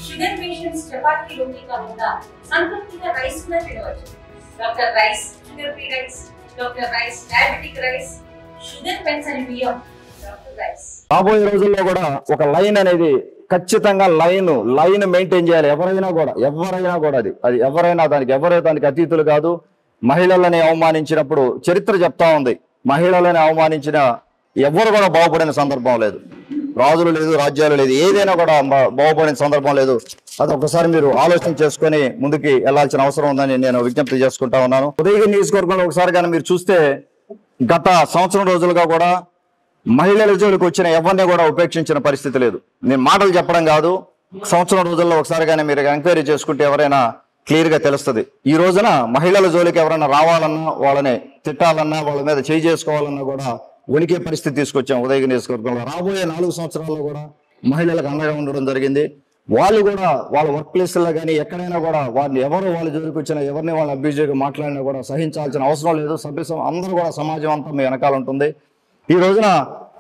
Sugar patients chapati రోటీ కాకుండా సంతృప్తిగా rice కూడా తినవచ్చు. Doctor rice, sugar free rice, doctor rice, diabetic rice, sugar pension బియ్యం, డాక్టర్ రైస్. రాబోయే రోజుల్లో కూడా ఒక లైన్ అనేది ఖచ్చితంగా లైన్ మెయింటైన్ చేయాలి. ఎవరైనా కూడా అది ఎవరైనా దానికి అతీతులు కాదు. మహిళలని అవమానించినప్పుడు చరిత్ర చెప్తా ఉంది, మహిళలని అవమానించిన ఎవరు కూడా బాగుపడిన సందర్భం లేదు. రాజులు లేదు, రాజ్యాలు లేదు, ఏదైనా కూడా బాగుపడిన సందర్భం లేదు. అది ఒకసారి మీరు ఆలోచన చేసుకొని ముందుకి వెళ్లాల్సిన అవసరం ఉందని నేను విజ్ఞప్తి చేసుకుంటా ఉన్నాను. ఉదయగిరి నియోజకవర్గంలో ఒకసారి కానీ మీరు చూస్తే గత సంవత్సరం రోజులుగా కూడా మహిళల జోలికి వచ్చిన ఎవరిని కూడా ఉపేక్షించిన పరిస్థితి లేదు. నేను మాటలు చెప్పడం కాదు, సంవత్సరం రోజుల్లో ఒకసారి కానీ మీరు ఎంక్వైరీ చేసుకుంటే ఎవరైనా క్లియర్ గా తెలుస్తుంది. ఈ రోజున మహిళల జోలికి ఎవరైనా రావాలన్నా, వాళ్ళని తిట్టాలన్నా, వాళ్ళ మీద చేయి చేసుకోవాలన్నా కూడా ఉనికి పరిస్థితి తీసుకొచ్చాం ఉదయగిరి నియోజకవర్గంలో. రాబోయే 4 సంవత్సరాల్లో కూడా మహిళలకు అండగా ఉండడం జరిగింది. వాళ్ళు కూడా వాళ్ళ వర్క్ ప్లేస్లో కానీ ఎక్కడైనా కూడా వాళ్ళ జోలికి వచ్చినా, ఎవరిని వాళ్ళ అబ్యూజివ్గా మాట్లాడినా కూడా సహించాల్సిన అవసరం లేదు. అందరూ కూడా సమాజం అంతా మీ వెనకాల ఉంటుంది. ఈ రోజున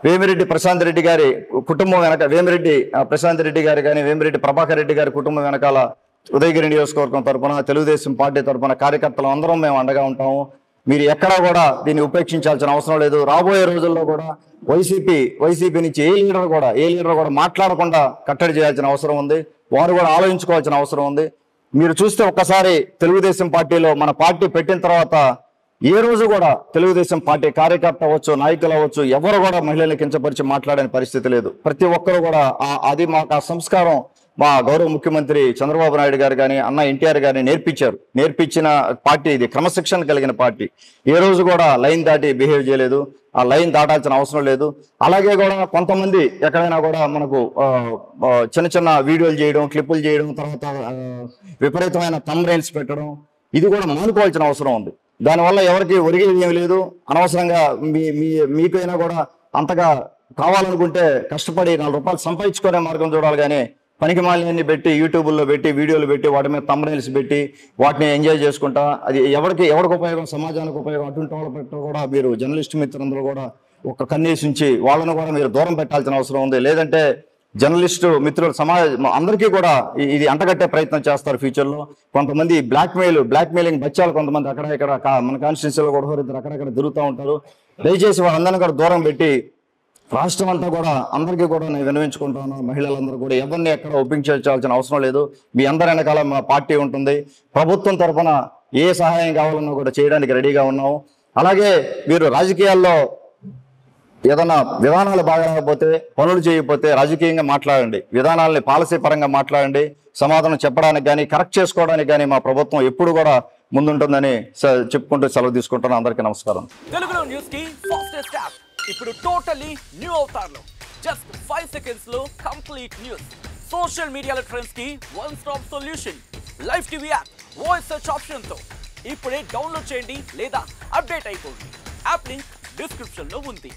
వేమిరెడ్డి ప్రశాంత్ రెడ్డి గారి కుటుంబం వెనక, వేమిరెడ్డి ప్రశాంత్ రెడ్డి గారి కానీ, వేమిరెడ్డి ప్రభాకర్ రెడ్డి గారి కుటుంబం వెనకాల ఉదయగిరి నియోజకవర్గం తరఫున, తెలుగుదేశం పార్టీ తరఫున కార్యకర్తలు అందరం మేము అండగా ఉంటాము. మీరు ఎక్కడా కూడా దీన్ని ఉపేక్షించాల్సిన అవసరం లేదు. రాబోయే రోజుల్లో కూడా వైసీపీ నుంచి ఏ లీడర్ కూడా మాట్లాడకుండా కట్టడి చేయాల్సిన అవసరం ఉంది. వారు కూడా ఆలోచించుకోవాల్సిన అవసరం ఉంది. మీరు చూస్తే ఒక్కసారి తెలుగుదేశం పార్టీలో మన పార్టీ పెట్టిన తర్వాత ఏ రోజు కూడా తెలుగుదేశం పార్టీ కార్యకర్త అవ్వచ్చు, నాయకులు అవ్వచ్చు, ఎవరు కూడా మహిళల్ని కించపరిచి మాట్లాడని పరిస్థితి లేదు. ప్రతి ఒక్కరు కూడా అది మాకు ఆ సంస్కారం మా గౌరవ ముఖ్యమంత్రి చంద్రబాబు నాయుడు గారు కానీ, అన్న ఎన్టీఆర్ గారిని నేర్పించిన పార్టీ ఇది. క్రమశిక్షణ కలిగిన పార్టీ. ఏ రోజు కూడా లైన్ దాటి బిహేవ్ చేయలేదు. ఆ లైన్ దాటాల్సిన అవసరం లేదు. అలాగే కూడా కొంతమంది ఎక్కడైనా కూడా మనకు చిన్న వీడియోలు చేయడం, క్లిప్పులు చేయడం, తర్వాత విపరీతమైన థంబ్నెయిల్స్ పెట్టడం, ఇది కూడా మానుకోవాల్సిన అవసరం ఉంది. దానివల్ల ఎవరికి ఒరిగేది ఏమి లేదు. అనవసరంగా మీకైనా కూడా అంతగా కావాలనుకుంటే కష్టపడి 4 రూపాయలు సంపాదించుకునే మార్గం చూడాలి. కానీ పనికి మాలిన్యాన్ని పెట్టి యూట్యూబ్లో పెట్టి వీడియోలు పెట్టి వాటి మీద థంబ్నెయిల్స్ పెట్టి వాటిని ఎంజాయ్ చేసుకుంటా, అది ఎవరికి ఉపయోగం, సమాజానికి ఉపయోగం, అటువంటి వాళ్ళ పెట్ట కూడా మీరు జర్నలిస్ట్ మిత్రులందరూ కూడా ఒక కన్నేసించి వాళ్ళను కూడా మీరు దూరం పెట్టాల్సిన అవసరం ఉంది. లేదంటే జర్నలిస్టు మిత్రులు అందరికీ కూడా ఇది అంటగట్టే ప్రయత్నం చేస్తారు ఫ్యూచర్లో. కొంతమంది బ్లాక్మెయిలింగ్ బచ్చాలు కొంతమంది అక్కడ ఇక్కడ మన కాన్స్టిట్యూన్సీలో కూడా అక్కడక్కడ తిరుగుతూ ఉంటారు. దయచేసి వాళ్ళందరినీ కూడా దూరం పెట్టి రాష్ట్రం అంతా కూడా అందరికీ కూడా నేను విన్నవించుకుంటాను. మహిళలందరూ కూడా ఎవరిని ఎక్కడ ఒప్పించాల్సిన అవసరం లేదు. మీ అందరి వెనకాల మా పార్టీ ఉంటుంది. ప్రభుత్వం తరఫున ఏ సహాయం కావాలన్నా కూడా చేయడానికి రెడీగా ఉన్నాము. అలాగే మీరు రాజకీయాల్లో ఏదన్నా విధానాలు బాగా లేకపోతే, పనులు చేయకపోతే రాజకీయంగా మాట్లాడండి, విధానాలని పాలసీ పరంగా మాట్లాడండి. సమాధానం చెప్పడానికి కానీ, కరెక్ట్ చేసుకోవడానికి కానీ మా ప్రభుత్వం ఎప్పుడు కూడా ముందుంటుందని చెప్పుకుంటూ సెలవు తీసుకుంటున్నాను. అందరికీ నమస్కారం. తెలుగులో న్యూస్ కి ఫాస్టెస్ట్ యాప్ ఇప్పుడు టోటల్లీ న్యూ అవతార్లో జస్ట్ 5 seconds లో కంప్లీట్ న్యూస్. సోషల్ మీడియాలో ట్రెండ్స్ కి one stop solution. Live TV app voice search option తో ఇప్పుడే డౌన్లోడ్ చేయండి లేదా అప్డేట్ అయిపోండి. యాప్ లింక్ డిస్క్రిప్షన్ లో ఉంది.